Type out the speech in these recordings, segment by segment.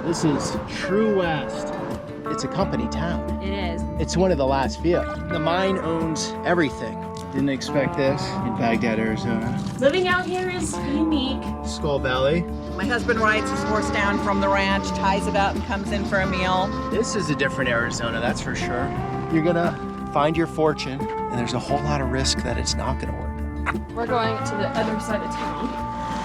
This is True West. It's a company town. It is. It's one of the last few. The mine owns everything. Didn't expect this in Baghdad, Arizona. Living out here is unique. Skull Valley. My husband rides his horse down from the ranch, ties it up, and comes in for a meal. This is a different Arizona, that's for sure. You're gonna find your fortune, and there's a whole lot of risk that it's not gonna work. We're going to the other side of town.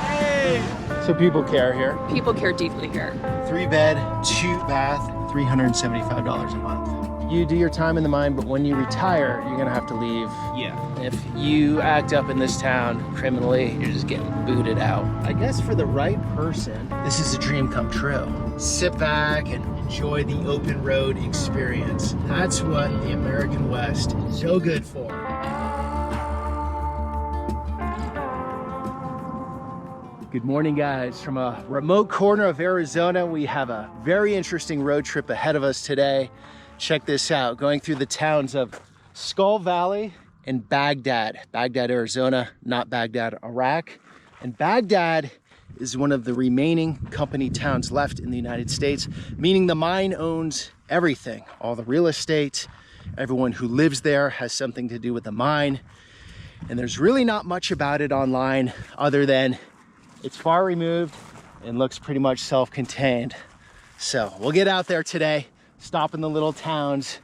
Hey! So people care here. People care deeply here. 3-bed, 2-bath, $375 a month. You do your time in the mine, but when you retire, you're gonna have to leave. Yeah. If you act up in this town criminally, you're just getting booted out. I guess for the right person, this is a dream come true. Sit back and enjoy the open road experience. That's what the American West is so good for. Good morning, guys. From a remote corner of Arizona, we have a very interesting road trip ahead of us today. Check this out, going through the towns of Skull Valley and Baghdad. Baghdad, Arizona, not Baghdad, Iraq. And Baghdad is one of the remaining company towns left in the United States, meaning the mine owns everything, all the real estate. Everyone who lives there has something to do with the mine. And there's really not much about it online other than it's far removed and looks pretty much self-contained. So we'll get out there today, stop in the little towns,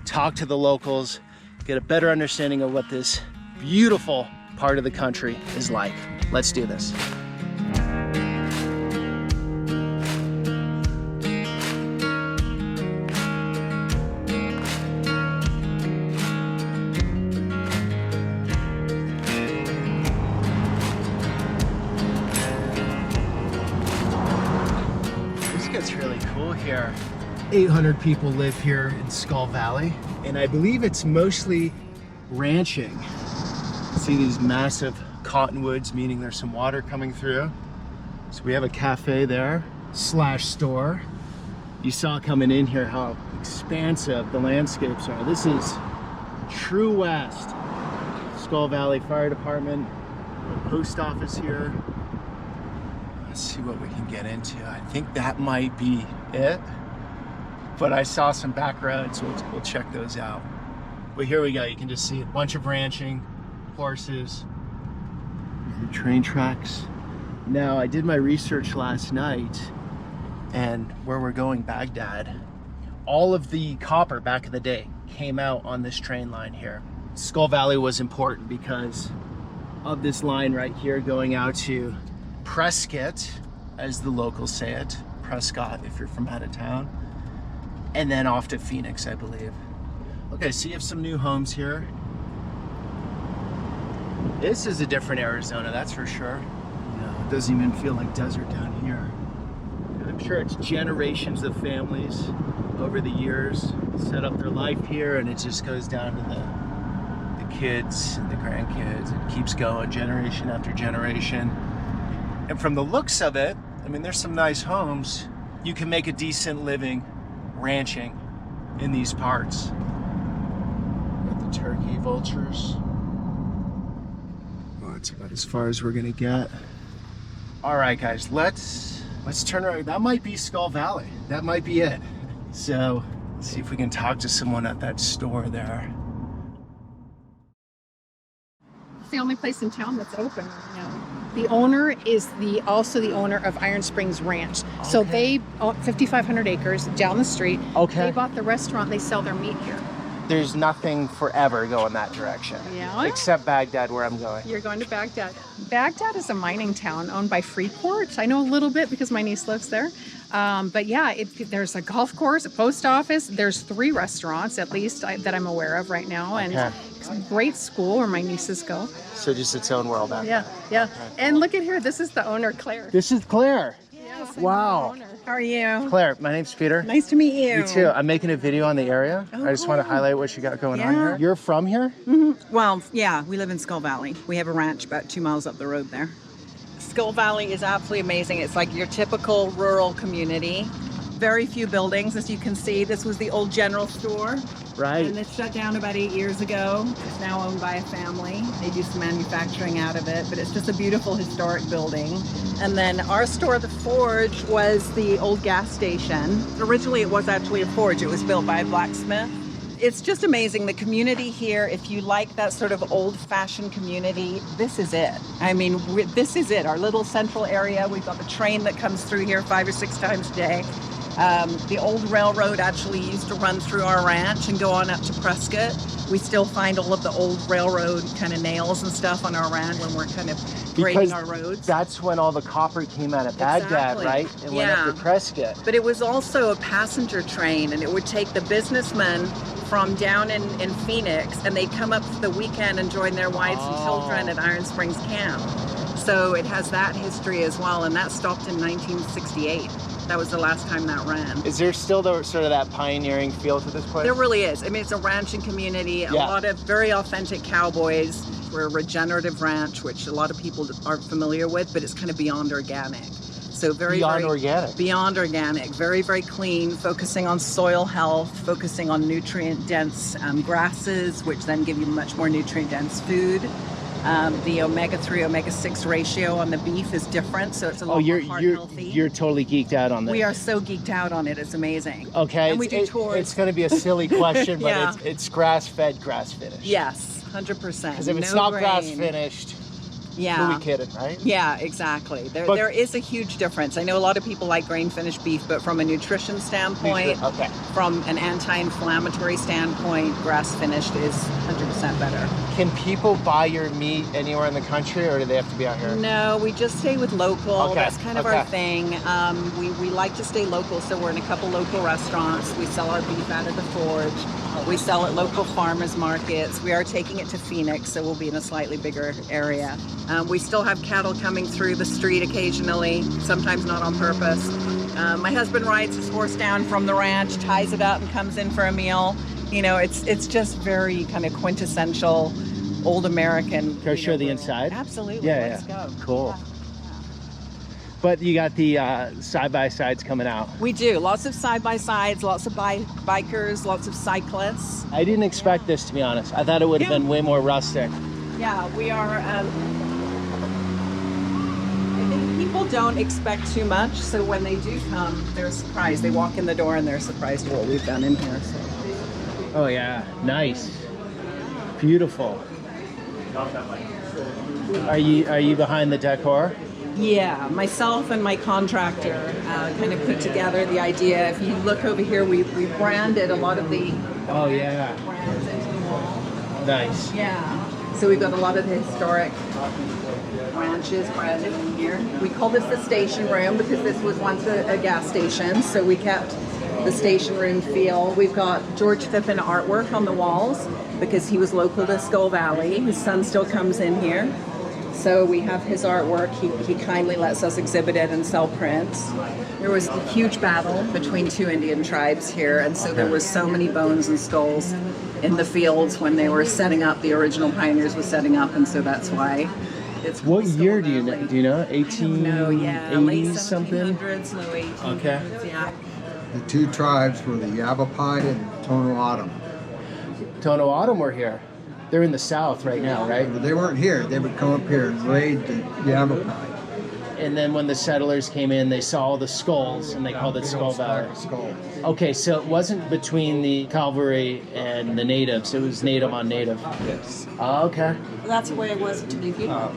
talk to the locals, get a better understanding of what this beautiful part of the country is like. Let's do this. This gets really cool here. 800 people live here in Skull Valley, and I believe it's mostly ranching. See these massive cottonwoods, meaning there's some water coming through. So we have a cafe there, slash store. You saw coming in here how expansive the landscapes are. This is True West. Skull Valley Fire Department, the post office here. Let's see what we can get into. I think that might be it. But I saw some back roads, so we'll check those out. But here we go, you can just see a bunch of ranching, horses, the train tracks. Now, I did my research last night, and where we're going, Baghdad, all of the copper back in the day came out on this train line here. Skull Valley was important because of this line right here going out to Prescott, as the locals say it, Prescott if you're from out of town. And then off to Phoenix, I believe. Okay, so you have some new homes here. This is a different Arizona, that's for sure. It doesn't even feel like desert down here. I'm sure it's generations of families over the years set up their life here, and it just goes down to the kids and the grandkids. It keeps going generation after generation. And from the looks of it, I mean, there's some nice homes. You can make a decent living ranching in these parts. Got the turkey vultures. Well, that's about as far as we're gonna get. All right, guys, let's turn around. That might be Skull Valley. That might be it. So let's see if we can talk to someone at that store there. It's the only place in town that's open right now. The owner is also the owner of Iron Springs Ranch. Okay. So they own 5,500 acres down the street. Okay. They bought the restaurant. They sell their meat here. There's nothing forever going that direction. Yeah. Except Baghdad, where I'm going. You're going to Baghdad. Baghdad is a mining town owned by Freeport. I know a little bit because my niece lives there. But yeah, there's a golf course, a post office. There's 3 restaurants at least that I'm aware of right now. And it's a great school where my nieces go. So just its own world out there. Yeah. And look at here. This is the owner, Claire. This is Claire. Yes, wow. How are you? Claire, my name's Peter. Nice to meet you. You too. I'm making a video on the area. I just want to highlight what you got going on here. You're from here? Mm-hmm. Well, yeah, we live in Skull Valley. We have a ranch about 2 miles up the road there. Skull Valley is absolutely amazing. It's like your typical rural community. very few buildings. As you can see, this was the old general store. Right. And it's shut down about 8 years ago. It's now owned by a family. They do some manufacturing out of it, but it's just a beautiful historic building. And then our store, The Forge, was the old gas station. Originally, it was actually a forge. It was built by a blacksmith. It's just amazing. The community here, if you like that sort of old-fashioned community, this is it. I mean, this is it. Our little central area. We've got the train that comes through here 5 or 6 times a day. The old railroad actually used to run through our ranch and go on up to Prescott. We still find all of the old railroad kind of nails and stuff on our ranch when we're kind of grading our roads. That's when all the copper came out of Baghdad, Exactly. right? And went up to Prescott. But it was also a passenger train, and it would take the businessmen from down in Phoenix, and they'd come up for the weekend and join their wives and children at Iron Springs Camp. So it has that history as well, and that stopped in 1968. That was the last time that ran. Is there still the sort of that pioneering feel to this place? There really is. I mean, it's a ranching community, a lot of very authentic cowboys. We're a regenerative ranch, which a lot of people aren't familiar with, but it's kind of beyond organic. So very organic. Beyond organic, very, very clean, focusing on soil health, focusing on nutrient-dense grasses, which then give you much more nutrient-dense food. The omega-3, omega-6 ratio on the beef is different, so it's a lot more heart healthy. You're totally geeked out on this. We are so geeked out on it. It's amazing. Okay. And we do tours. It's going to be a silly question, but Yeah. it's grass-fed, grass-finished. Yes, 100%. Because if it's No not grain. grass-finished, who are we kidding, right? Yeah, exactly. There is a huge difference. I know a lot of people like grain-finished beef, but from a nutrition standpoint, from an anti-inflammatory standpoint, grass-finished is 100% better. Can people buy your meat anywhere in the country, or do they have to be out here? No, we just stay with local. Okay, That's kind of our thing. We like to stay local, so we're in a couple local restaurants. We sell our beef out of the Forge. We sell at local farmers markets. We are taking it to Phoenix, so we'll be in a slightly bigger area. We still have cattle coming through the street occasionally, sometimes not on purpose. My husband rides his horse down from the ranch, ties it up, and comes in for a meal. You know, it's just very kind of quintessential old American. Can I show the inside? Absolutely. Yeah, Let's go. Cool. But you got the side-by-sides coming out. We do. Lots of side-by-sides, lots of bikers, lots of cyclists. I didn't expect this, to be honest. I thought it would have been way more rustic. Yeah, we are. I think people don't expect too much, so when they do come, they're surprised. They walk in the door and they're surprised at what we've done in here. So. Oh yeah, nice, beautiful. Are you behind the decor? Yeah, myself and my contractor kind of put together the idea. If you look over here, we branded a lot of the brands into the wall. Nice. Yeah. So we've got a lot of the historic branches branded in here. We call this the station room because this was once a gas station, so we kept the station room feel. We've got George Phippen artwork on the walls because he was local to Skull Valley. His son still comes in here. So we have his artwork. He kindly lets us exhibit it and sell prints. There was a huge battle between two Indian tribes here, and so there was so many bones and skulls in the fields when they were setting up. The original pioneers was setting up, and so that's why it's. What year do you know? Do you know? 1880s, late something. 1700s, low 1800s. Okay. Yeah. The two tribes were the Yavapai and Tono Autumn. Tono Autumn were here. They're in the south right now, right? But they weren't here. They would come up here and raid the Yavapai. And then when the settlers came in, they saw all the skulls, and they called it Skull Valley. Skull. Okay, so it wasn't between the cavalry and the natives. It was native on native. Yes. Oh, okay. That's the way it was to be people.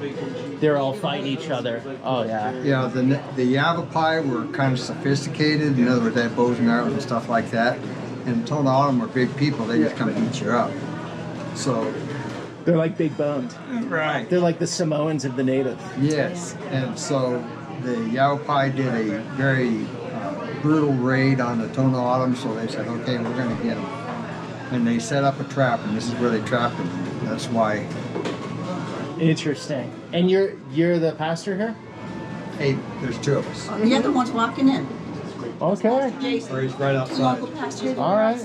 They're all fighting each other. Oh, yeah. Yeah, the Yavapai were kind of sophisticated. In other words, they had bows and arrows and stuff like that. And Tono Autumn were big people. They just kind of beat you up. So. They're like big boned. Right. They're like the Samoans of the native. Yes. And so the Yavapai did a very brutal raid on the Tono Autumn. So they said, okay, we're going to get them. And they set up a trap, and this is where they trapped them. That's why. Interesting. And you're the pastor here? Hey, there's two of us. The other one's walking in. Okay. Or he's right outside. Local pastor. All right.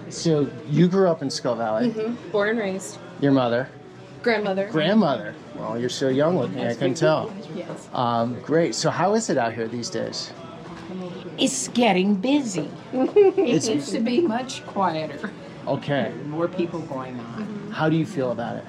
So you grew up in Skull Valley. Mm-hmm. Born and raised. Your mother. Grandmother. Grandmother. Well, you're so young looking, I can tell. Yes. Great. So how is it out here these days? It's getting busy. It used to be much quieter, Okay. more people going on. How do you feel about it?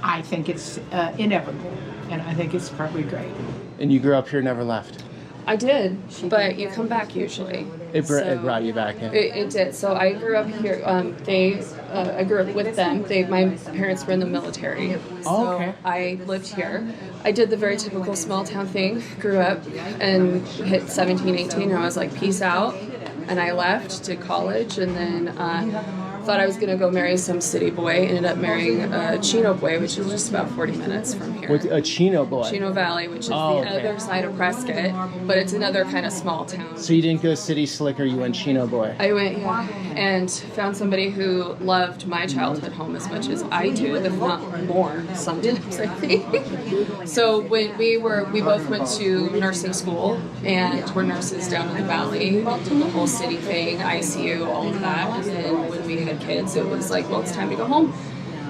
I think it's inevitable, and I think it's probably great. And you grew up here, never left. I did, but you come back usually. It brought you back in. It did. So I grew up here. I grew up with them. My parents were in the military. So Oh, okay. I lived here. I did the very typical small town thing. Grew up and hit 17, 18, and I was like, peace out. And I left to college, and then thought I was going to go marry some city boy. Ended up marrying a Chino boy, which is just about 40 minutes from here. What's a Chino boy? Chino Valley, which is the other side of Prescott, but it's another kind of small town. So you didn't go city slicker, you went Chino boy. I went, and found somebody who loved my childhood home as much as I do, if not more, sometimes I think. So when we both went to nursing school, and we're nurses down in the valley, the whole city thing, ICU, all of that. And then when we had kids, it was like, well, it's time to go home.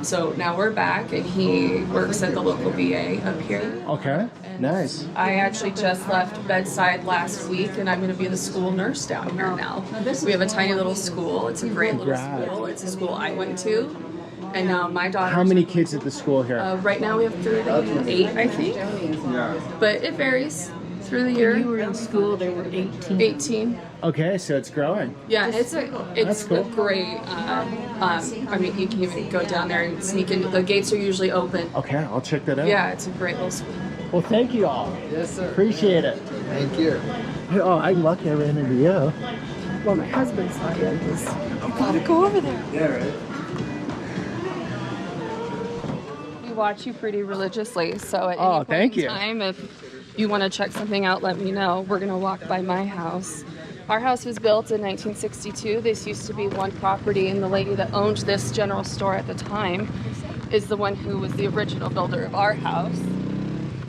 So now we're back, and he works at the local VA up here. Okay, nice. I actually just left bedside last week, and I'm going to be the school nurse down here now. We have a tiny little school. It's a great little school. It's a school I went to, and now my daughter. How many kids at the school here? Right now we have 38, I think. Yeah. But it varies through the year. When you were in school, there were 18. 18. Okay, so it's growing. Yeah, it's cool. a great. I mean, you can even go down there and sneak in. The gates are usually open. Okay, I'll check that out. Yeah, it's a great little school. Well, thank you all. Yes, sir. Appreciate it. Thank you. Oh, I'm lucky I ran into you. Well, my husband saw you. You gotta go over there. Yeah, right. We watch you pretty religiously, so at Oh, any thank point in you. time, if you want to check something out, let me know. We're gonna walk by my house. Our house was built in 1962. This used to be one property, and the lady that owned this general store at the time is the one who was the original builder of our house.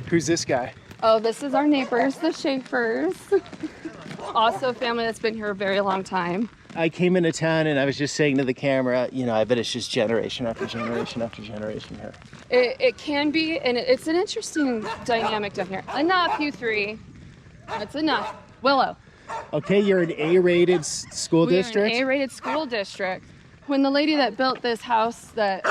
Who's this guy? Oh, this is our neighbors, the Schaefers. Also a family that's been here a very long time. I came into town and I was just saying to the camera, you know, I bet it's just generation after generation after generation here. It can be, and it's an interesting dynamic down here. Enough, you three. That's enough. Willow. Okay, you're an A-rated school district? We're an A-rated school district. When the lady that built this house that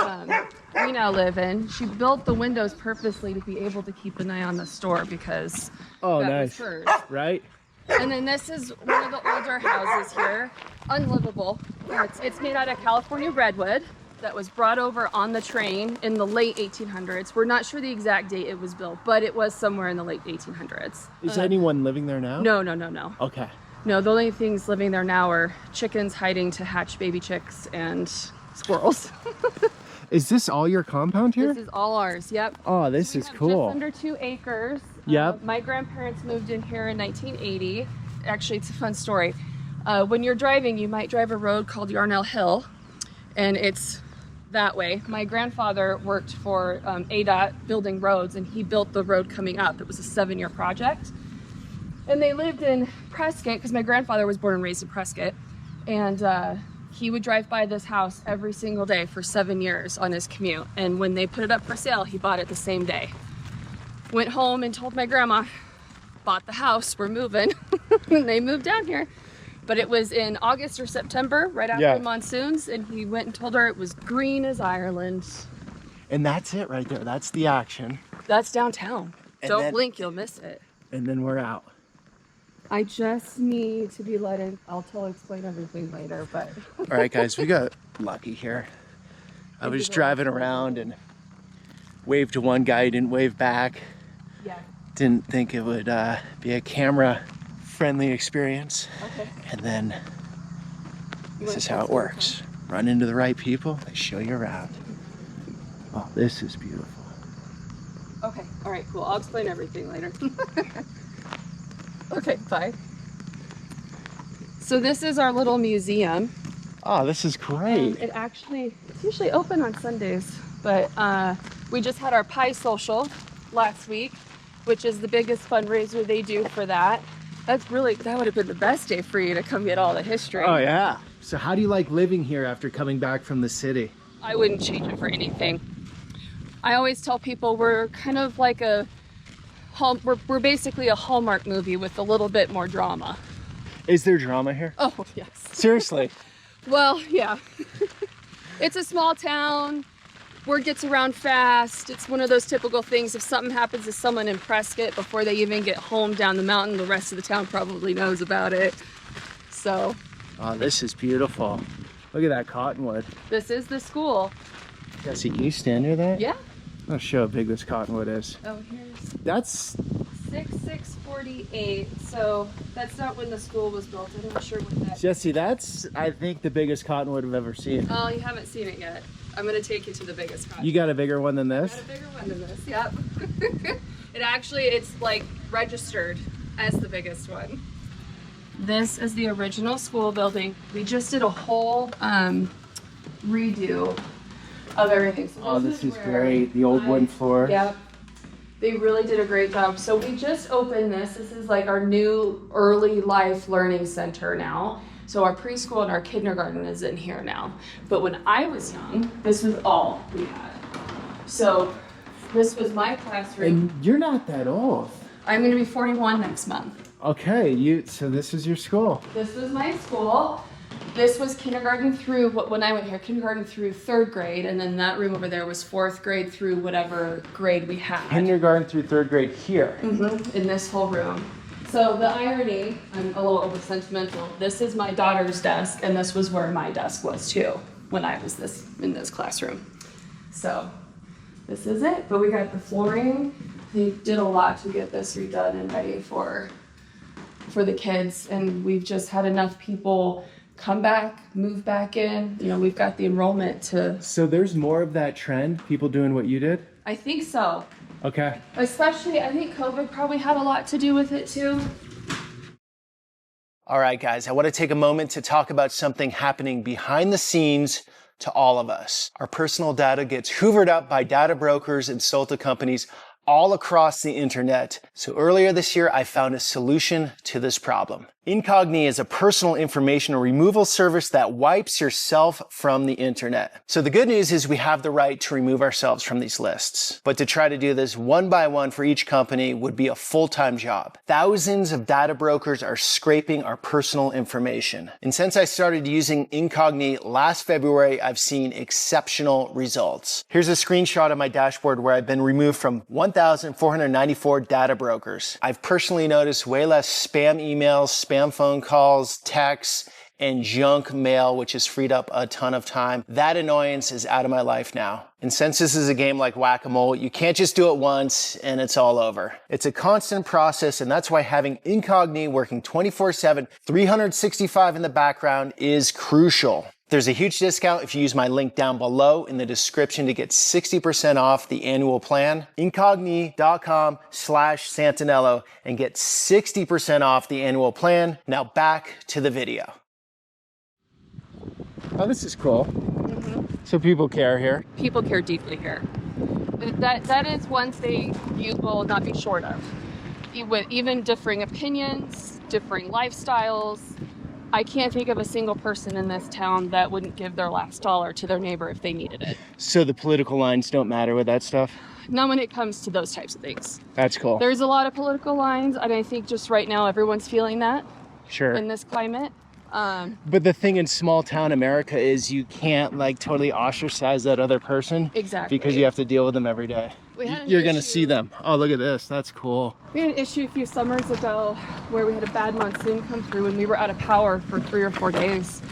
we now live in, she built the windows purposely to be able to keep an eye on the store because Oh, that nice. was hers. Right? And then this is one of the older houses here, unlivable. It's made out of California redwood that was brought over on the train in the late 1800s. We're not sure the exact date it was built, but it was somewhere in the late 1800s. Is anyone living there now? No. Okay. No, the only things living there now are chickens hiding to hatch baby chicks and squirrels. Is this all your compound here? This is all ours, yep. Oh, this We is have cool. Just under 2 acres. Yep. My grandparents moved in here in 1980. Actually, it's a fun story. When you're driving, you might drive a road called Yarnell Hill, and it's that way. My grandfather worked for ADOT building roads, and he built the road coming up. It was a 7-year project. And they lived in Prescott because my grandfather was born and raised in Prescott. And he would drive by this house every single day for 7 years on his commute. And when they put it up for sale, he bought it the same day. Went home and told my grandma, bought the house, we're moving. And they moved down here. But it was in August or September, right after monsoons, and he went and told her it was green as Ireland. And that's it right there. That's the action. That's downtown. And Don't then- blink, you'll miss it. And then we're out. I just need to be let in. I'll explain everything later, but. All right, guys, we got lucky here. I was driving around and waved to one guy, he didn't wave back. Yeah. Didn't think it would be a camera-friendly experience. Okay. And then this is how it works. Run into the right people, they show you around. Oh, this is beautiful. Okay, all right, cool. I'll explain everything later. Okay, bye. So this is our little museum. Oh, this is great. It's usually open on Sundays, but we just had our pie social last week, which is the biggest fundraiser they do for that. That would have been the best day for you to come get all the history. Oh, yeah. So how do you like living here after coming back from the city? I wouldn't change it for anything. I always tell people we're kind of like a we're basically a Hallmark movie with a little bit more drama. Is there drama here? Oh, yes. Seriously? Well, yeah. It's a small town. Word gets around fast. It's one of those typical things. If something happens to someone in Prescott before they even get home down the mountain, the rest of the town probably knows about it. So. Oh, this is beautiful. Look at that cottonwood. This is the school. Jesse, can you stand near that? Yeah. I'll show how big this cottonwood is. Oh, here's That's 6648. So that's not when the school was built. I'm not sure what that is. Jesse, that's, I think, the biggest cottonwood I've ever seen. Oh, you haven't seen it yet. I'm gonna take you to the biggest cottonwood. You got a bigger one than I this? got a bigger one than this, yep. It's like registered as the biggest one. This is the original school building. We just did a whole redo of everything. So Oh, this is great. The old wooden floor. Yep. They really did a great job. So we just opened this. This is like our new early life learning center now. So our preschool and our kindergarten is in here now. But when I was young, this was all we had. So this was my classroom. And you're not that old. I'm gonna be 41 next month. Okay, so this was your school. This was my school. This was kindergarten through, when I went here, kindergarten through 3rd grade, and then that room over there was 4th grade through whatever grade we had. Kindergarten through 3rd grade here. Mm-hmm, in this whole room. So the irony, I'm a little over sentimental, this is my daughter's desk, and this was where my desk was too, when I was in this classroom. So this is it, but we got the flooring. They did a lot to get this redone and ready for the kids, and we've just had enough people come back, move back in. You know, we've got the enrollment to... So there's more of that trend, people doing what you did? I think so. Okay. Especially, I think COVID probably had a lot to do with it too. All right, guys, I want to take a moment to talk about something happening behind the scenes to all of us. Our personal data gets hoovered up by data brokers and SOTA companies all across the internet. So earlier this year, I found a solution to this problem. Incogni is a personal information removal service that wipes yourself from the internet. So the good news is we have the right to remove ourselves from these lists. But to try to do this one by one for each company would be a full-time job. Thousands of data brokers are scraping our personal information. And since I started using Incogni last February, I've seen exceptional results. Here's a screenshot of my dashboard where I've been removed from 1,494 data brokers. I've personally noticed way less spam emails, spam phone calls, texts, and junk mail, which has freed up a ton of time. That annoyance is out of my life now. And since this is a game like whack-a-mole, you can't just do it once and it's all over. It's a constant process, and that's why having Incogni working 24/7, 365 in the background is crucial. There's a huge discount if you use my link down below in the description to get 60% off the annual plan. Incogni.com/Santenello and get 60% off the annual plan. Now back to the video. Oh, this is cool. Mm-hmm. So people care here. People care deeply here. That is one thing you will not be short of. Even differing opinions, differing lifestyles. I can't think of a single person in this town that wouldn't give their last dollar to their neighbor if they needed it. So the political lines don't matter with that stuff? Not when it comes to those types of things. That's cool. There's a lot of political lines, and I think just right now everyone's feeling that. Sure. In this climate. But the thing in small town America is you can't like totally ostracize that other person. Exactly. Because you have to deal with them every day. You're going to see them. Oh, look at this. That's cool. We had an issue a few summers ago where we had a bad monsoon come through and we were out of power for 3 or 4 days.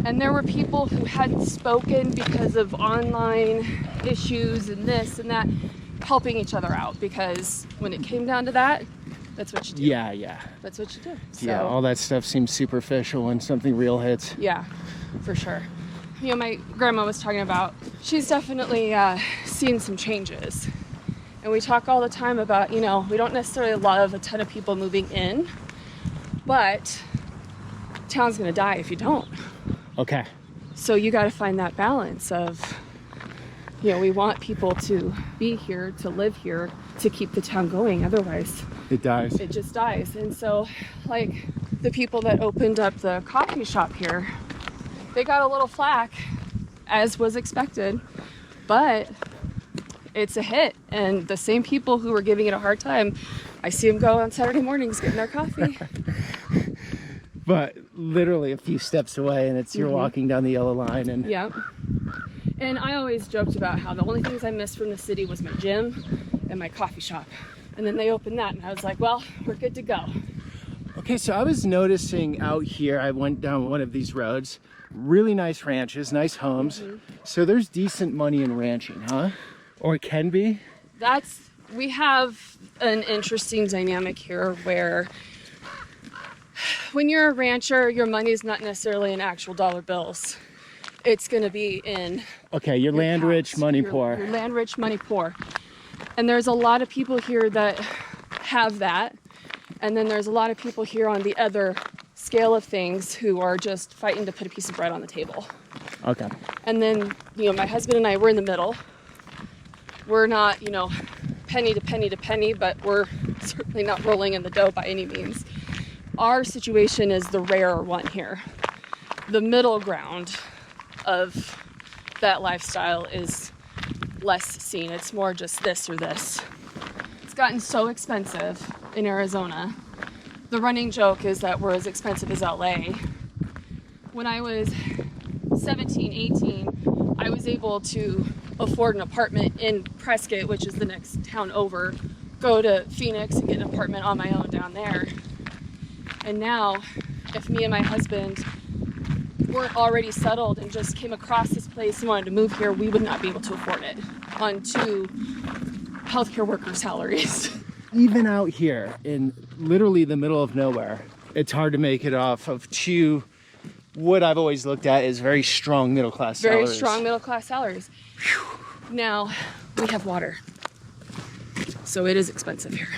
And there were people who hadn't spoken because of online issues and this and that, helping each other out, because when it came down to that, that's what you do. Yeah. That's what you do. So, yeah, all that stuff seems superficial when something real hits. Yeah, for sure. You know, my grandma was talking about, she's definitely seen some changes. And we talk all the time about, you know, we don't necessarily love a ton of people moving in, but town's gonna die if you don't. Okay. So you gotta find that balance of, you know, we want people to be here, to live here, to keep the town going. Otherwise, it dies. It just dies. And so, like, the people that opened up the coffee shop here, they got a little flack, as was expected, but it's a hit. And the same people who were giving it a hard time, I see them go on Saturday mornings getting their coffee. But literally a few steps away, and it's you're walking down the yellow line. And Yep. And I always joked about how the only things I missed from the city was my gym and my coffee shop. And then they opened that, and I was like, well, we're good to go. okay, so I was noticing out here, I went down one of these roads, really nice ranches, nice homes. So there's decent money in ranching, huh? Or it can be? We have an interesting dynamic here where when you're a rancher, your money is not necessarily in actual dollar bills. It's going to be in Okay, you're land cows. rich, money poor. You're land rich, money poor. And there's a lot of people here that have that. And then there's a lot of people here on the other scale of things who are just fighting to put a piece of bread on the table. Okay. And then, my husband and I, we're in the middle. We're not, penny to penny to penny, but we're certainly not rolling in the dough by any means. Our situation is the rare one here. The middle ground of that lifestyle is less seen. It's more just this or this. It's gotten so expensive in Arizona. The running joke is that we're as expensive as LA. When I was 17, 18, I was able to afford an apartment in Prescott, which is the next town over, go to Phoenix and get an apartment on my own down there. And now, if me and my husband weren't already settled and just came across this place and wanted to move here, we would not be able to afford it on 2 healthcare worker salaries. Even out here in literally the middle of nowhere, it's hard to make it off of 2, what I've always looked at is very strong middle class salaries. Very strong middle class salaries. Now, we have water. So it is expensive here.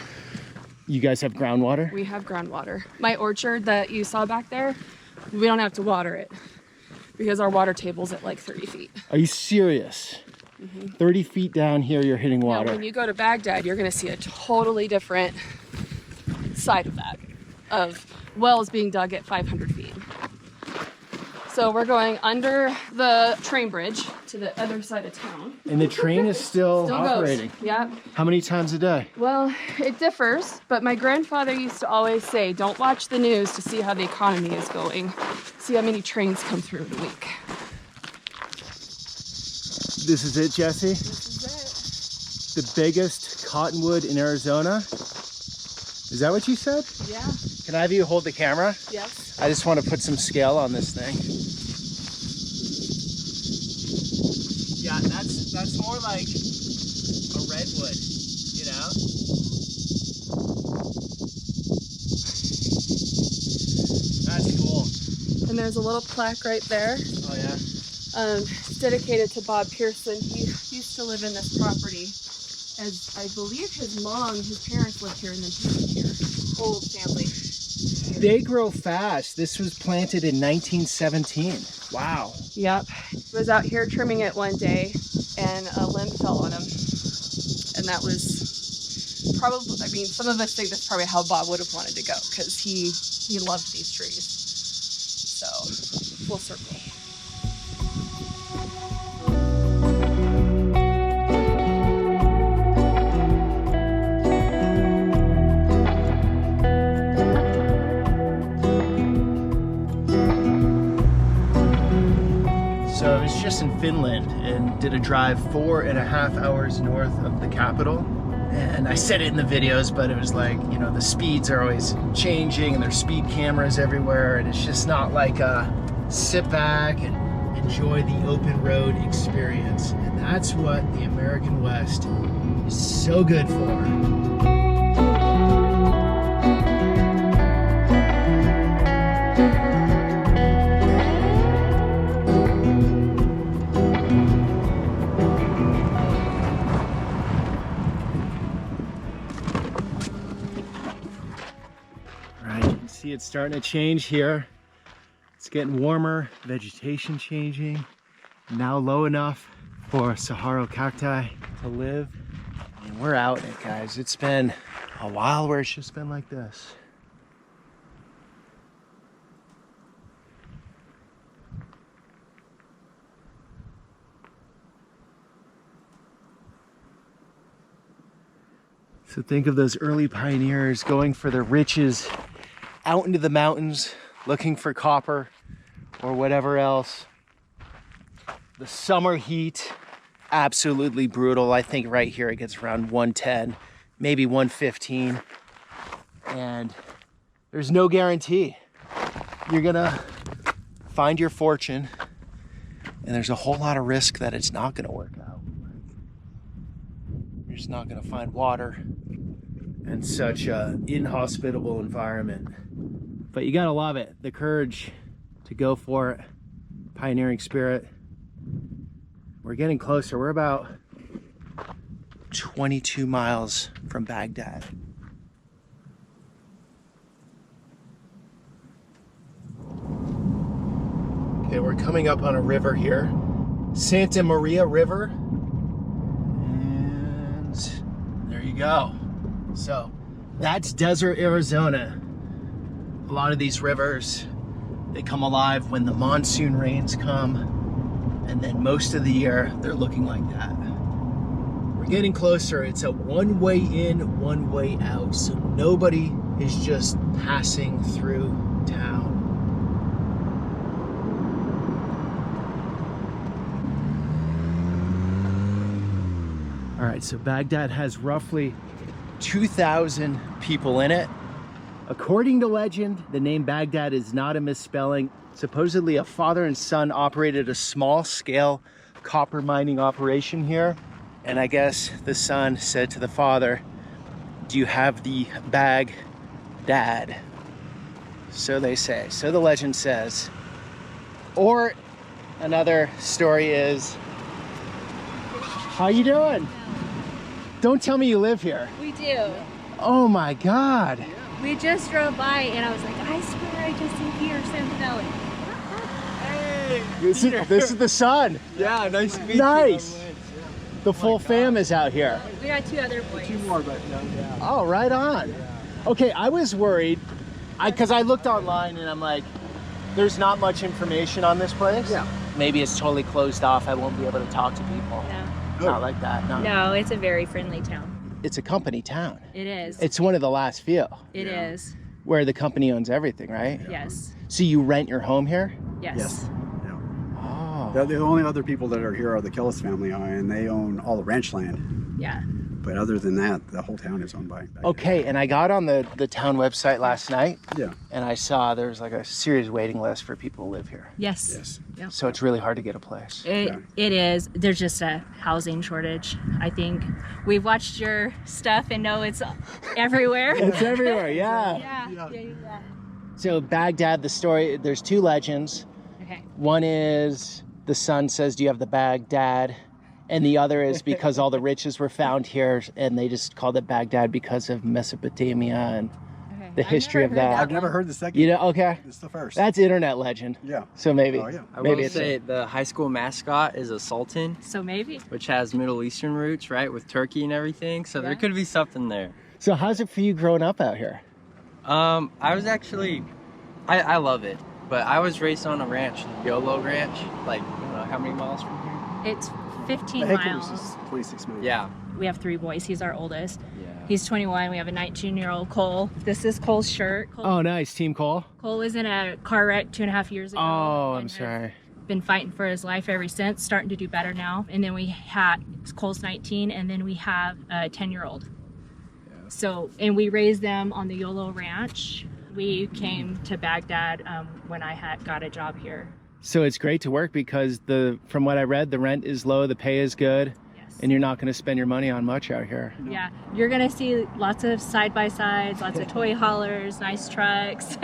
You guys have groundwater? We have groundwater. My orchard that you saw back there, we don't have to water it because our water table's at like 30 feet. Are you serious? 30 feet down here, you're hitting water. Now, when you go to Baghdad, you're going to see a totally different side of that, of wells being dug at 500 feet. So we're going under the train bridge to the other side of town. And the train is still operating? Goes. Yep. How many times a day? Well, it differs, but my grandfather used to always say, don't watch the news to see how the economy is going. See how many trains come through in a week. This is it, Jesse? This is The biggest cottonwood in Arizona? Is that what you said? it. Yeah. Can I have you hold the camera? Yes. I just want to put some scale on this thing. Yeah, that's more like a redwood, you know? That's cool. And there's a little plaque right there. Oh yeah? It's dedicated to Bob Pearson. He used to live in this property, as I believe his parents lived here, and then he lived here. Old family. They grow fast. This was planted in 1917. Wow. Yep. Was out here trimming it one day, and a limb fell on him. And that was probably, some of us think that's probably how Bob would have wanted to go, because he loved these trees. So, full circle. So I was just in Finland and did a drive 4.5 hours north of the capital. And I said it in the videos, but it was like, the speeds are always changing and there's speed cameras everywhere. And it's just not like a sit back and enjoy the open road experience. And that's what the American West is so good for. It's starting to change here. It's getting warmer, vegetation changing, now low enough for Saharan cacti to live. And we're out in it, guys. It's been a while where it's just been like this. So think of those early pioneers going for their riches out into the mountains, looking for copper or whatever else. The summer heat, absolutely brutal. I think right here it gets around 110, maybe 115. And there's no guarantee you're gonna find your fortune. And there's a whole lot of risk that it's not gonna work out. You're just not gonna find water in such an inhospitable environment. But you gotta love it, the courage to go for it, pioneering spirit. We're getting closer. We're about 22 miles from Baghdad. Okay, we're coming up on a river here, Santa Maria River, and there you go. So that's desert Arizona. A lot of these rivers, they come alive when the monsoon rains come, and then most of the year they're looking like that. We're getting closer. It's a one-way in, one-way out, so nobody is just passing through town. All right, so Baghdad has roughly 2,000 people in it. According to legend, the name Baghdad is not a misspelling. Supposedly a father and son operated a small-scale copper mining operation here. And I guess the son said to the father, "Do you have the Baghdad?" So they say, so the legend says. Or another story is, how you doing? Don't tell me you live here. We do. Oh my God. We just drove by and I was like, I swear I just see Peter Santenello. Hey, this is the son. Yeah, nice to meet you. Nice. The full fam is out here. We got two other boys. Two more, but no, yeah. Oh, right on. Okay, I was worried, because I looked online and I'm like, there's not much information on this place. Yeah. Maybe it's totally closed off. I won't be able to talk to people. No. Not like that, no. No, it's a very friendly town. It's a company town. It is. It's one of the last few It is. where the company owns everything, right? Yes. So you rent your home here? Yes. Yes. Yeah. Oh. The only other people that are here are the Killis family, and they own all the ranch land. Yeah. But other than that, the whole town is owned by Baghdad. Okay, and I got on the town website last night, Yeah. and I saw there's like a serious waiting list for people who live here. Yes. Yes. Yep. So it's really hard to get a place. It is. There's just a housing shortage. I think we've watched your stuff and know it's everywhere. It's everywhere, yeah. Yeah. So Baghdad, the story, there's two legends. Okay. One is the son says, "Do you have the Baghdad?" And the other is because all the riches were found here, and they just called it Baghdad because of Mesopotamia and Okay. the history of that. I've never heard the second. You know, okay. It's the first. That's internet legend. Yeah. So maybe. Oh, yeah. I maybe will it's say the high school mascot is a sultan, So maybe. which has Middle Eastern roots, right, with Turkey and everything. So Yeah. there could be something there. So how's it for you growing up out here? I was actually, I love it, but I was raised on a ranch, YOLO Ranch, like, I don't know, how many miles from here? It's 15 The headquarters miles. is 26 miles. Yeah. We have three boys. He's our oldest. Yeah. He's 21. We have a 19-year-old Cole. This is Cole's shirt. Oh, nice. Team Cole. Cole was in a car wreck 2.5 years ago. Oh, I'm and has sorry. Been fighting for his life ever since, starting to do better now. And then we had, Cole's 19, and then we have a 10-year-old. So, and we raised them on the YOLO Ranch. We came to Baghdad when I had got a job here. So it's great to work because from what I read, the rent is low, the pay is good, Yes. and you're not going to spend your money on much out here. Yeah, you're gonna see lots of side-by-sides, lots of toy haulers, nice trucks.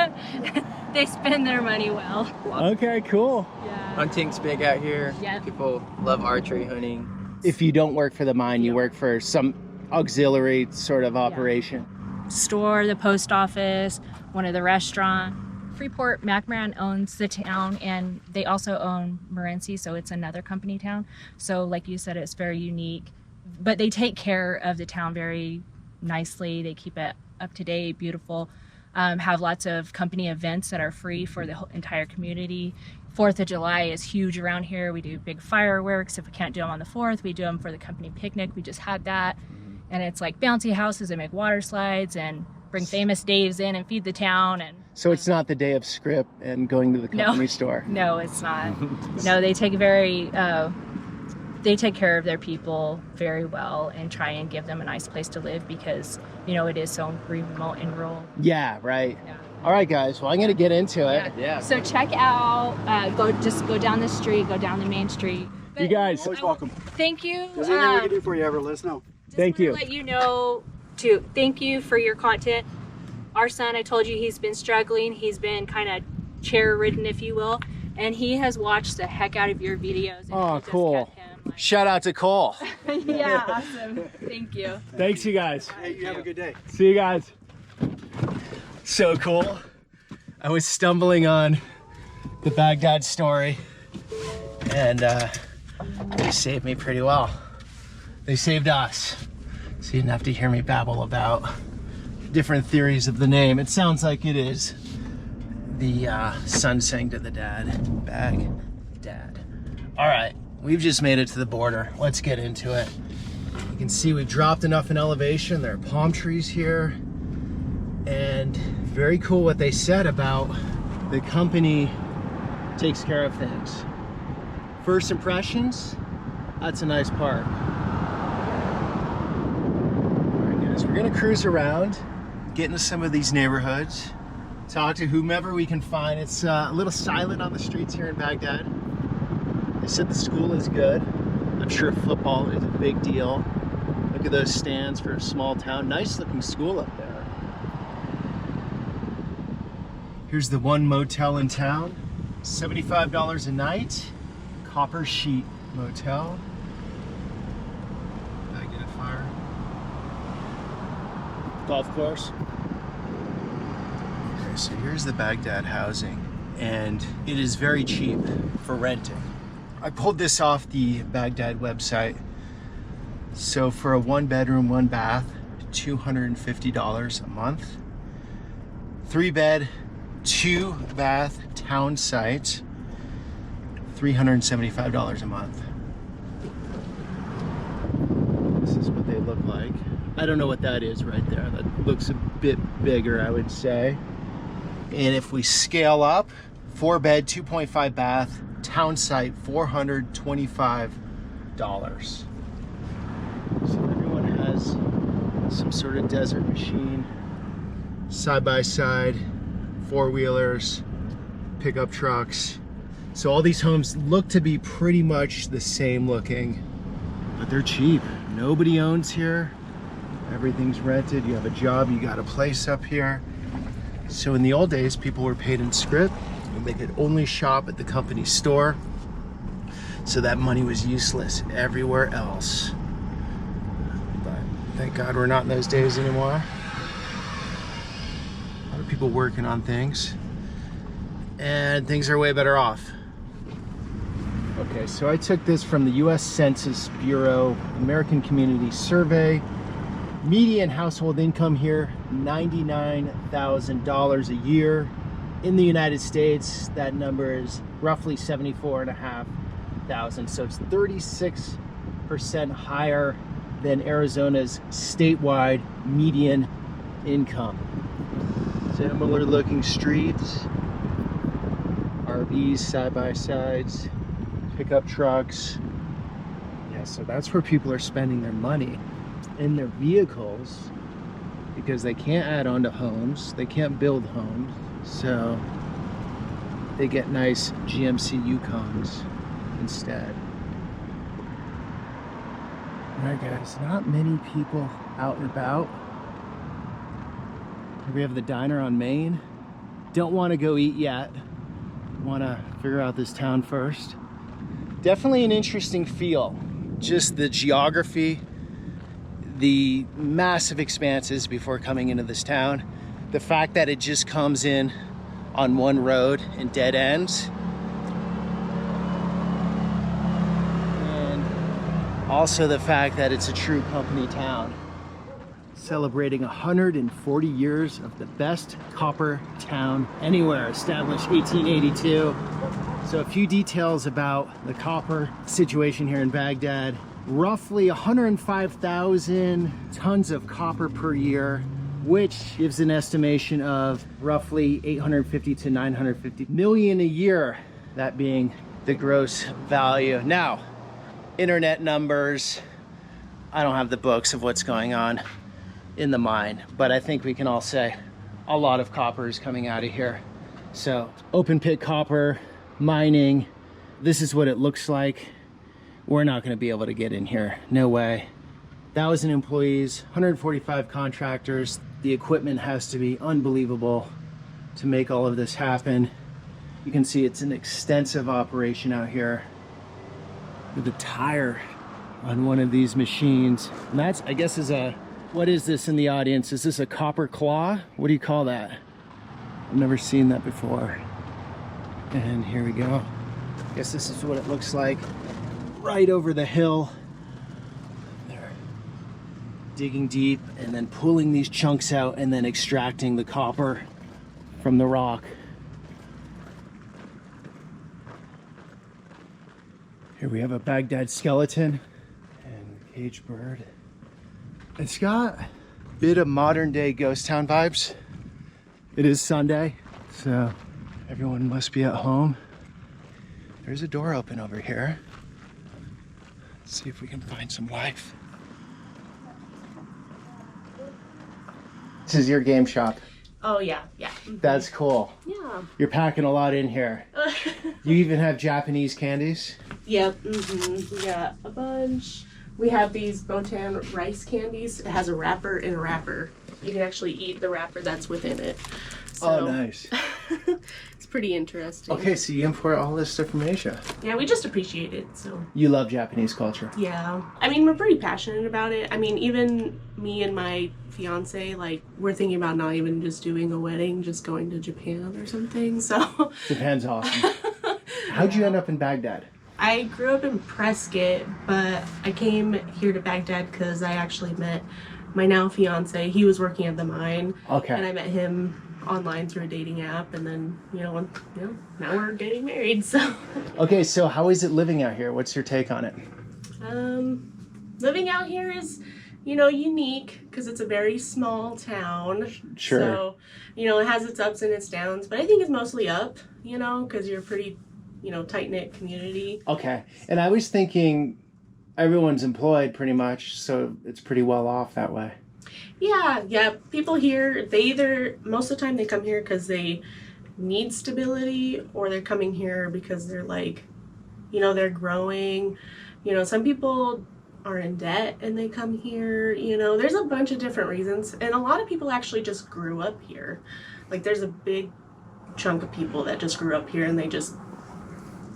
They spend their money well. Okay, cool. Yeah. Hunting's big out here. Yep. People love archery hunting. If you don't work for the mine, you work for some auxiliary sort of operation. Store, the post office, one of the restaurants. Freeport McMahon owns the town, and they also own Morenci, so it's another company town. So like you said, it's very unique, but they take care of the town very nicely. They keep it up to date, beautiful, have lots of company events that are free for the whole entire community. 4th of July is huge around here. We do big fireworks. If we can't do them on the 4th, we do them for the company picnic. We just had that. and it's like bouncy houses and make water slides and bring famous Daves in and feed the town. And So it's not the day of script and going to the company store. no, it's not. No, they take care of their people very well and try and give them a nice place to live because, you know, it is so remote and rural. Yeah, right. Yeah. All right, guys. Well, I'm going to get into it. Yeah. So check out, go down the street, go down the main street. You guys. Always welcome. Thank you. Is there anything we can do for you ever? Let us know. Thank you. Let you know to thank you for your content. Our son, I told you, he's been struggling. He's been kind of chair ridden, if you will, and he has watched the heck out of your videos. And Oh, you just cool. kept him, like, Shout out to Cole. yeah, awesome. Thank you. Thanks, you guys. Hey, you have a good day. See you guys. So cool. I was stumbling on the Baghdad story, and they saved me pretty well. They saved us. So you didn't have to hear me babble about different theories of the name. It sounds like it is the son saying to the dad, Baghdad. All right, we've just made it to the border. Let's get into it. You can see we've dropped enough in elevation. There are palm trees here. And very cool what they said about the company takes care of things. First impressions, that's a nice park. All right, guys, we're gonna cruise around, get into some of these neighborhoods, talk to whomever we can find. It's a little silent on the streets here in Baghdad. They said the school is good. I'm sure football is a big deal. Look at those stands for a small town. Nice looking school up there. Here's the one motel in town, $75 a night, Copper Sheet Motel. Baghdad Fire. Golf course. Okay, so here's the Baghdad housing, and it is very cheap for renting. I pulled this off the Baghdad website. So for a 1-bedroom, 1-bath, $250 a month. 3-bed, 2-bath town site, $375 a month. This is what they look like. I don't know what that is right there. That looks a bit bigger, I would say. And if we scale up, 4-bed, 2.5 bath, town site, $425. So everyone has some sort of desert machine, side-by-side, 4-wheelers, pickup trucks. So all these homes look to be pretty much the same looking, but they're cheap. Nobody owns here. Everything's rented. You have a job, you got a place up here. So in the old days, people were paid in scrip and they could only shop at the company store. So that money was useless everywhere else. But thank God we're not in those days anymore. A lot of people working on things, and things are way better off. Okay, so I took this from the US Census Bureau American Community Survey. Median household income here, $99,000 a year. In the United States, that number is roughly $74,500. So it's 36% higher than Arizona's statewide median income. Similar looking streets, RVs, side-by-sides, pickup trucks. Yeah, so that's where people are spending their money in their vehicles because they can't add on to homes, they can't build homes, so they get nice GMC Yukons instead. All right, guys, not many people out and about. We have the diner on Main. Don't want to go eat yet. Want to figure out this town first. Definitely an interesting feel. Just the geography, the massive expanses before coming into this town. The fact that it just comes in on one road and dead ends. And also the fact that it's a true company town. Celebrating 140 years of the best copper town anywhere, established 1882. So a few details about the copper situation here in Baghdad. roughly 105,000 tons of copper per year, which gives an estimation of roughly 850 to 950 million a year, that being the gross value. Now, internet numbers, I don't have the books of what's going on in the mine, but I think we can all say a lot of copper is coming out of here. So open pit copper mining, this is what it looks like. We're not going to be able to get in here, no way. 1,000 employees, 145 contractors. The equipment has to be unbelievable to make all of this happen. You can see it's an extensive operation out here with a tire on one of these machines. And that's, I guess, is a, what is this in the audience? Is this a copper claw? What do you call that? I've never seen that before. And here we go. I guess this is what it looks like right over the hill. They're digging deep and then pulling these chunks out and then extracting the copper from the rock. Here we have a Baghdad skeleton and caged bird. It's got a bit of modern day ghost town vibes. It is Sunday, so everyone must be at home. There's a door open over here. Let's see if we can find some life. This is your game shop. Oh yeah. That's cool. Yeah. You're packing a lot in here. You even have Japanese candies? Yep. We got a bunch. We have these Botan rice candies. It has a wrapper in a wrapper. You can actually eat the wrapper that's within it. So, oh, nice. It's pretty interesting. Okay, so you import all this stuff from Asia. Yeah, we just appreciate it, so. You love Japanese culture. Yeah. I mean, we're pretty passionate about it. I mean, even me and my fiance, like, we're thinking about not even just doing a wedding, just going to Japan or something, so. Japan's awesome. How'd you end up in Baghdad? I grew up in Prescott, but I came here to Baghdad because I actually met my now fiance. He was working at the mine. Okay. And I met him online through a dating app, and then now we're getting married. So. Okay, so how is it living out here? What's your take on it? Living out here is, unique because it's a very small town. Sure. So, it has its ups and its downs, but I think it's mostly up. Because you're a pretty, tight-knit community. Okay, and I was thinking everyone's employed pretty much, so it's pretty well off that way. Yeah. People here, most of the time they come here because they need stability, or they're coming here because they're like, they're growing. Some people are in debt and they come here. There's a bunch of different reasons. And a lot of people actually just grew up here. Like, there's a big chunk of people that just grew up here, and they just,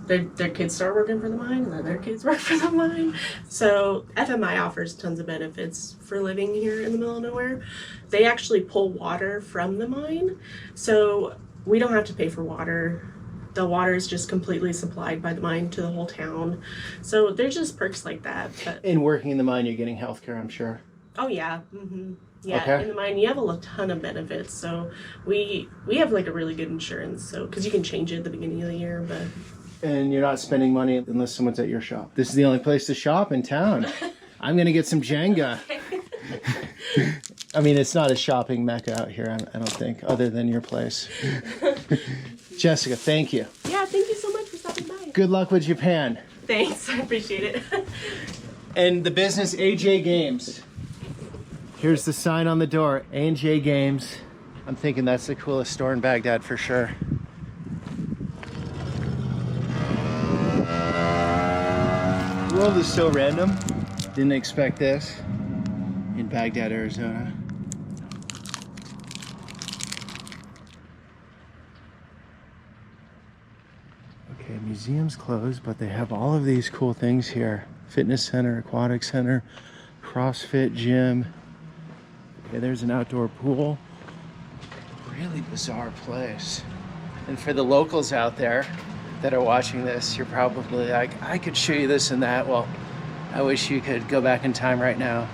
their kids start working for the mine, and then their kids work for the mine. So FMI offers tons of benefits for living here in the middle of nowhere. They actually pull water from the mine, so we don't have to pay for water. The water is just completely supplied by the mine to the whole town. So there's just perks like that. But In working in the mine, you're getting healthcare, I'm sure. oh yeah. Yeah, Okay. in the mine you have a ton of benefits. So we have like a really good insurance, so because you can change it at the beginning of the year, but. And you're not spending money unless someone's at your shop. This is the only place to shop in town. I'm going to get some Jenga. I mean, it's not a shopping mecca out here, I don't think, other than your place. Jessica, thank you. Yeah, thank you so much for stopping by. Good luck with Japan. Thanks, I appreciate it. And the business AJ Games. Here's the sign on the door, A&J Games. I'm thinking that's the coolest store in Baghdad for sure. The world is so random. Didn't expect this in Baghdad, Arizona. Okay, museum's closed, but they have all of these cool things here. Fitness center, aquatic center, CrossFit gym. Okay, there's an outdoor pool. Really bizarre place. And for the locals out there that are watching this, you're probably like, I could show you this and that. Well, I wish you could go back in time right now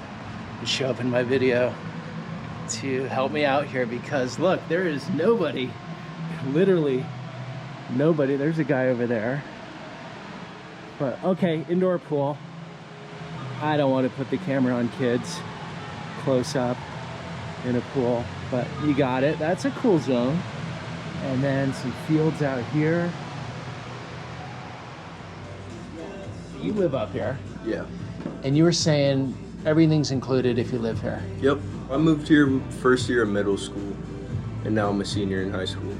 and show up in my video to help me out here, because look, there is nobody, literally nobody. There's a guy over there. But okay, indoor pool. I don't want to put the camera on kids close up in a pool, but you got it. That's a cool zone. And then some fields out here. You live up here. Yeah. And you were saying everything's included if you live here. Yep. I moved here first year of middle school, and now I'm a senior in high school.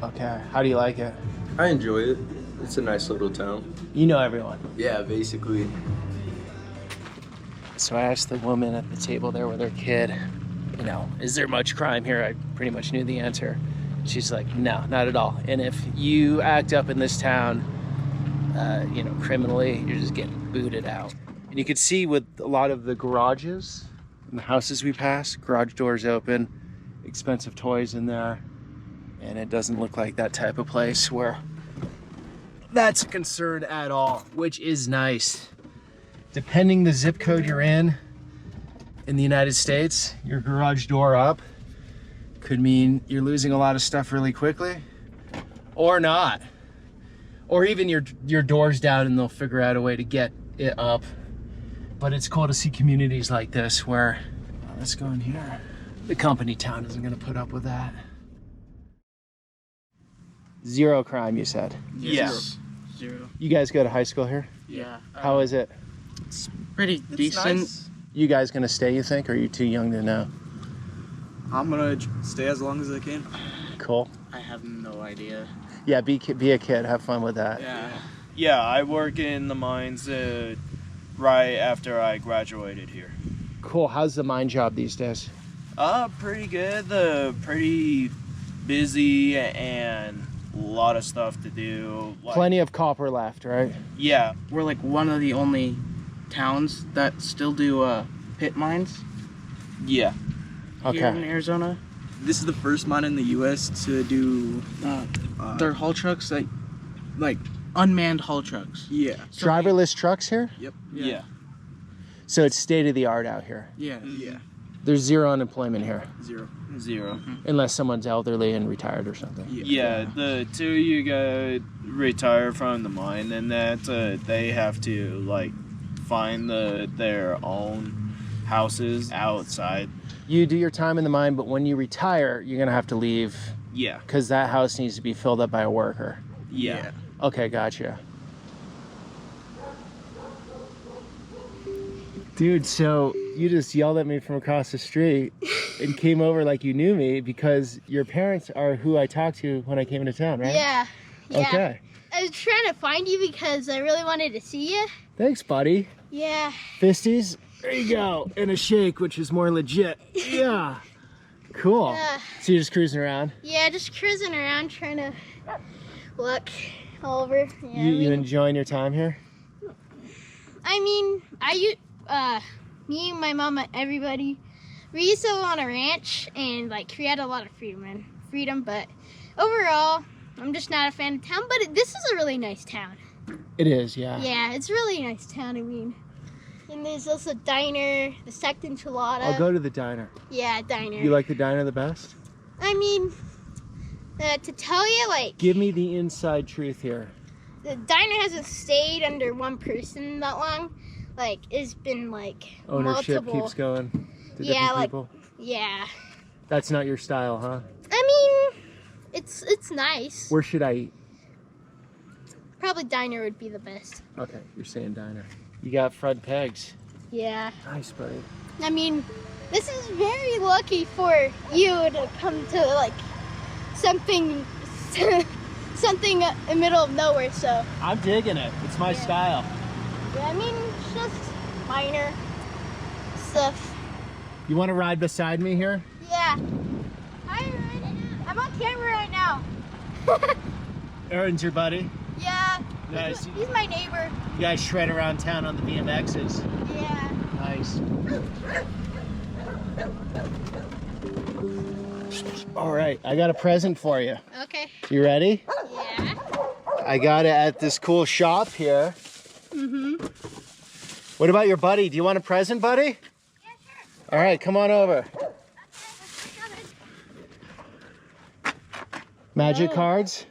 Okay. How do you like it? I enjoy it. It's a nice little town. You know everyone. Yeah, basically. So I asked the woman at the table there with her kid, you know, is there much crime here? I pretty much knew the answer. She's like, no, not at all. And if you act up in this town, you know, criminally, you're just getting booted out. And you could see with a lot of the garages and the houses we pass, garage doors open, expensive toys in there. And it doesn't look like that type of place where that's a concern at all, which is nice. Depending the zip code you're in the United States, your garage door up could mean you're losing a lot of stuff really quickly, or not. Or even your door's down and they'll figure out a way to get it up. But it's cool to see communities like this where, let's go in here. The company town isn't gonna put up with that. Zero crime, you said? Yes. Zero. You guys go to high school here? Yeah. How is it? It's pretty decent. Nice. You guys gonna stay, you think, or are you too young to know? I'm gonna stay as long as I can. Cool. I have no idea. Yeah, be a kid, have fun with that. Yeah. Yeah, I work in the mines right after I graduated here. Cool, how's the mine job these days? Pretty good. Pretty busy and a lot of stuff to do. Plenty of copper left, right? Yeah. We're like one of the only towns that still do pit mines. Yeah. Okay. Here in Arizona. This is the first mine in the U.S. to do their haul trucks, like unmanned haul trucks. Yeah. So driverless trucks here? Yep. Yeah. So it's state of the art out here. Yeah. Yeah. There's zero unemployment here. Zero. Unless someone's elderly and retired or something. Yeah, the two you get retire from the mine, and that they have to like find their own houses outside. You do your time in the mine, but when you retire, you're gonna have to leave. Yeah. Because that house needs to be filled up by a worker. Yeah. Okay, gotcha. Dude, so you just yelled at me from across the street and came over like you knew me because your parents are who I talked to when I came into town, right? Yeah. Okay. I was trying to find you because I really wanted to see you. Thanks, buddy. Yeah. Fisties? There you go. And a shake, which is more legit. Yeah. Cool. So you're just cruising around? Yeah, just cruising around trying to look all over. Yeah, You enjoying your time here? I mean, me, my mom, everybody, we used to live on a ranch and like we had a lot of freedom, but overall, I'm just not a fan of town, but this is a really nice town. It is, yeah. Yeah, it's a really nice town, I mean. And there's also a diner, the Sect Enchilada. I'll go to the diner. Yeah, diner. You like the diner the best? I mean, to tell you, like... Give me the inside truth here. The diner hasn't stayed under one person that long. Like, it's been, like, Ownership multiple... keeps going to yeah, different like, people? Yeah. That's not your style, huh? I mean, it's nice. Where should I eat? Probably diner would be the best. Okay, you're saying diner. You got front pegs. Yeah. Nice, buddy. I mean, this is very lucky for you to come to, like, something in the middle of nowhere, so. I'm digging it. It's my style. Yeah, I mean, it's just minor stuff. You want to ride beside me here? Yeah. Hi, I'm on camera right now. Aaron's your buddy? Yeah. Nice. He's my neighbor. You guys shred around town on the BMXs. Yeah. Nice. All right, I got a present for you. Okay. You ready? Yeah. I got it at this cool shop here. Mm-hmm. What about your buddy? Do you want a present, buddy? Yeah, sure. All right, come on over. Magic cards?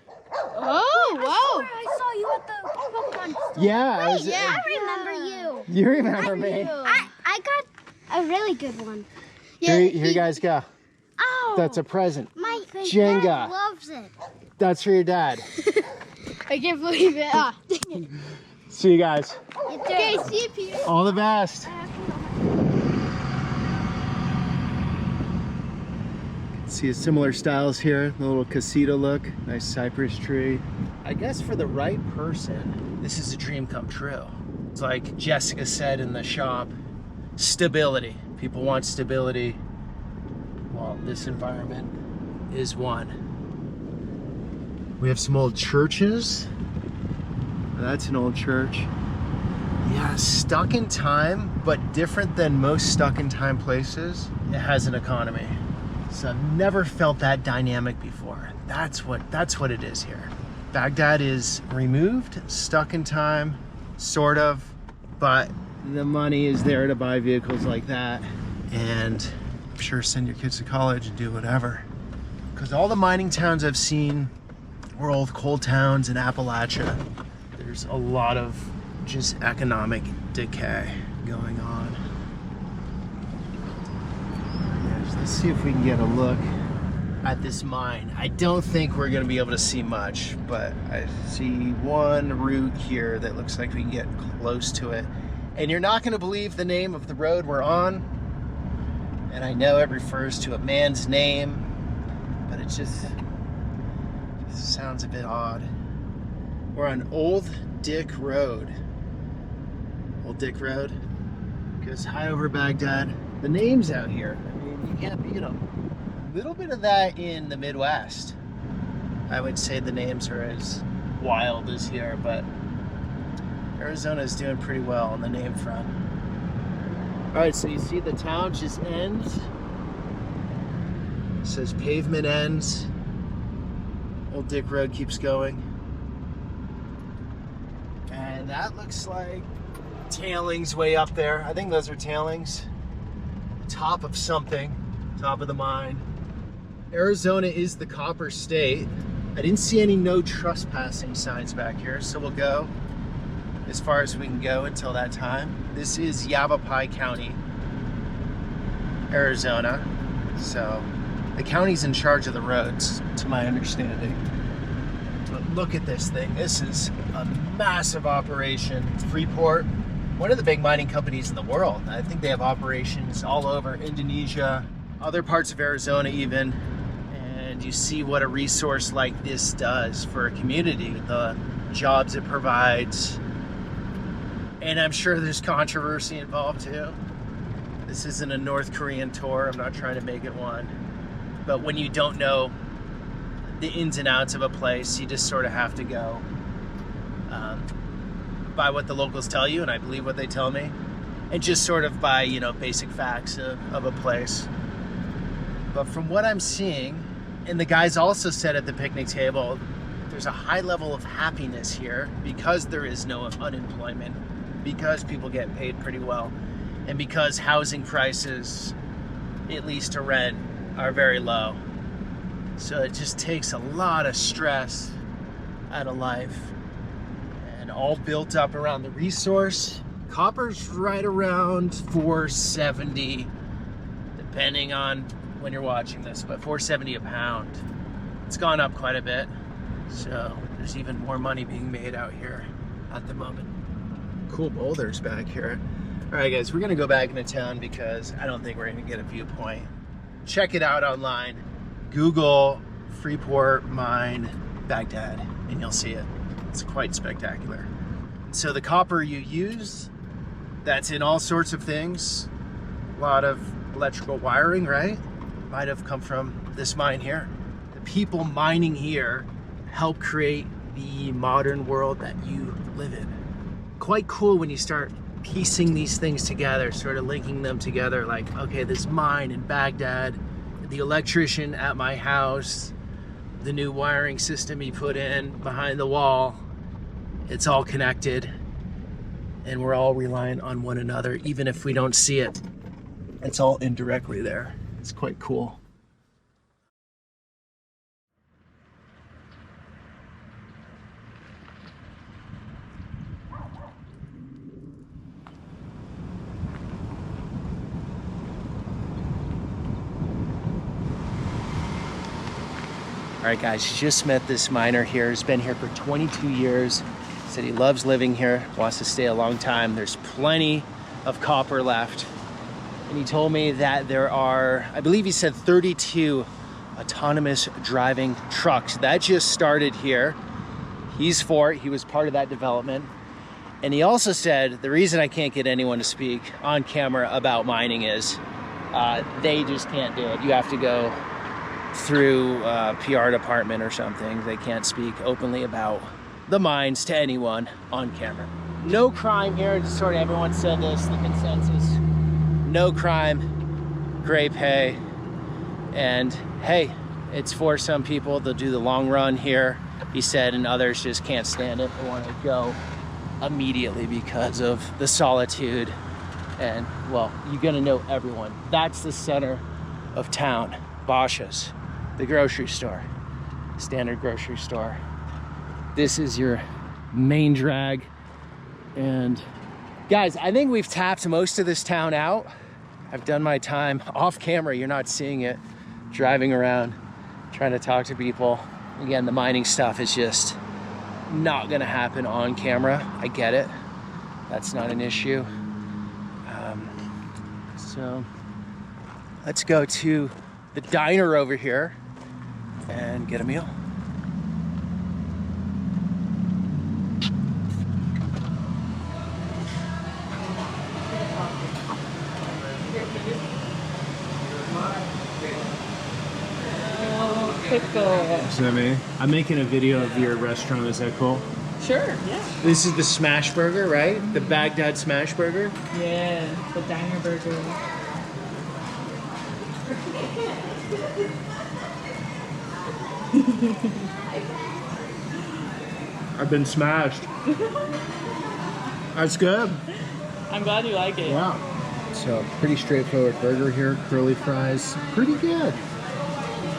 Oh, wow. I saw you at the Pokemon store. Yeah. I remember you. You remember me. I got a really good one. Here you guys go. Oh, that's a present. My Jenga. dad loves it. That's for your dad. I can't believe it. Ah. See you guys. Okay, see you, Peter. All the best. See similar styles here, the little casita look, nice cypress tree. I guess for the right person, this is a dream come true. It's like Jessica said in the shop, stability. People want stability. Well, this environment is one. We have some old churches. That's an old church. Yeah, stuck in time, but different than most stuck in time places. It has an economy. So I've never felt that dynamic before. That's what it is here. Baghdad is removed, stuck in time, sort of, but the money is there to buy vehicles like that. And I'm sure send your kids to college and do whatever. Because all the mining towns I've seen were old coal towns in Appalachia. There's a lot of just economic decay going on. Let's see if we can get a look at this mine. I don't think we're gonna be able to see much, but I see one route here that looks like we can get close to it. And you're not gonna believe the name of the road we're on. And I know it refers to a man's name, but it just sounds a bit odd. We're on Old Dick Road. Old Dick Road goes high over Baghdad. The names out here, I mean, you can't beat them. A little bit of that in the Midwest. I would say the names are as wild as here, but Arizona's doing pretty well on the name front. All right, so you see the town just ends. It says pavement ends. Old Dick Road keeps going. And that looks like tailings way up there. I think those are tailings. Top of something, top of the mine. Arizona is the copper state. I didn't see any no trespassing signs back here, so we'll go as far as we can go until that time. This is Yavapai County, Arizona. So the county's in charge of the roads, to my understanding. But look at this thing. This is a massive operation. Freeport, one of the big mining companies in the world. I think they have operations all over Indonesia, other parts of Arizona even. And you see what a resource like this does for a community, the jobs it provides. And I'm sure there's controversy involved too. This isn't a North Korean tour. I'm not trying to make it one. But when you don't know the ins and outs of a place, you just sort of have to go by what the locals tell you, and I believe what they tell me, and just sort of by, you know, basic facts of a place. But from what I'm seeing, and the guys also said at the picnic table, there's a high level of happiness here because there is no unemployment, because people get paid pretty well, and because housing prices, at least to rent, are very low. So it just takes a lot of stress out of life. And all built up around the resource. Copper's right around 470, depending on when you're watching this, but 470 a pound. It's gone up quite a bit. So there's even more money being made out here at the moment. Cool boulders back here. All right, guys, we're gonna go back into town because I don't think we're gonna get a viewpoint. Check it out online. Google Freeport Mine Baghdad, and you'll see it. It's quite spectacular. So the copper you use, that's in all sorts of things. A lot of electrical wiring, right? Might have come from this mine here. The people mining here help create the modern world that you live in. Quite cool when you start piecing these things together, sort of linking them together, like, okay, this mine in Baghdad, the electrician at my house, the new wiring system he put in behind the wall, it's all connected, and we're all reliant on one another, even if we don't see it. It's all indirectly there. It's quite cool. right, guys, just met this miner here. He's been here for 22 years. Said he loves living here, wants to stay a long time. There's plenty of copper left. And he told me that there are, I believe he said 32 autonomous driving trucks. That just started here. He's for it. He was part of that development. And he also said the reason I can't get anyone to speak on camera about mining is they just can't do it. You have to go through a PR department or something. They can't speak openly about the mines to anyone on camera. No crime here, just sort of everyone said this, the consensus. No crime, great pay, and hey, it's for some people. They'll do the long run here, he said, and others just can't stand it. They want to go immediately because of the solitude. And well, you're gonna know everyone. That's the center of town. Bosch's, the grocery store, standard grocery store. This is your main drag. And guys, I think we've tapped most of this town out. I've done my time off camera. You're not seeing it. Driving around, trying to talk to people. Again, the mining stuff is just not gonna happen on camera. I get it. That's not an issue. So let's go to the diner over here and get a meal. Pickle. Is that me? I'm making a video of your restaurant. Is that cool? Sure, yeah. This is the smash burger, right? The Baghdad smash burger? Yeah, the diner burger. I've been smashed. That's good. I'm glad you like it. Wow. So, pretty straightforward burger here. Curly fries. Pretty good.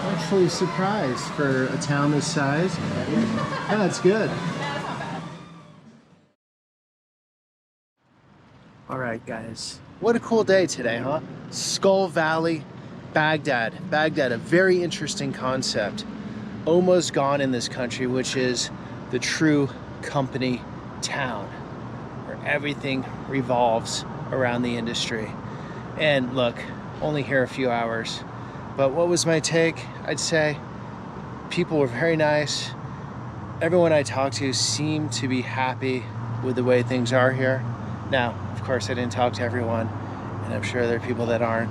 Actually surprised for a town this size. Yeah, that's good. All right, guys. What a cool day today, huh? Skull Valley, Baghdad. Baghdad, a very interesting concept. Almost gone in this country, which is the true company town, where everything revolves around the industry. And look, only here a few hours. But what was my take? I'd say people were very nice. Everyone I talked to seemed to be happy with the way things are here. Now, of course, I didn't talk to everyone, and I'm sure there are people that aren't.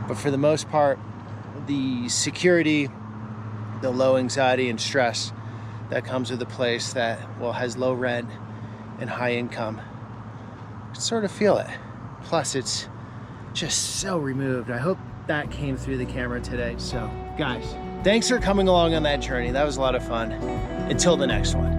But for the most part, the security, the low anxiety and stress that comes with a place that, well, has low rent and high income, you can sort of feel it. Plus, it's just so removed. I hope that came through the camera today. So guys, thanks for coming along on that journey. That was a lot of fun. Until the next one.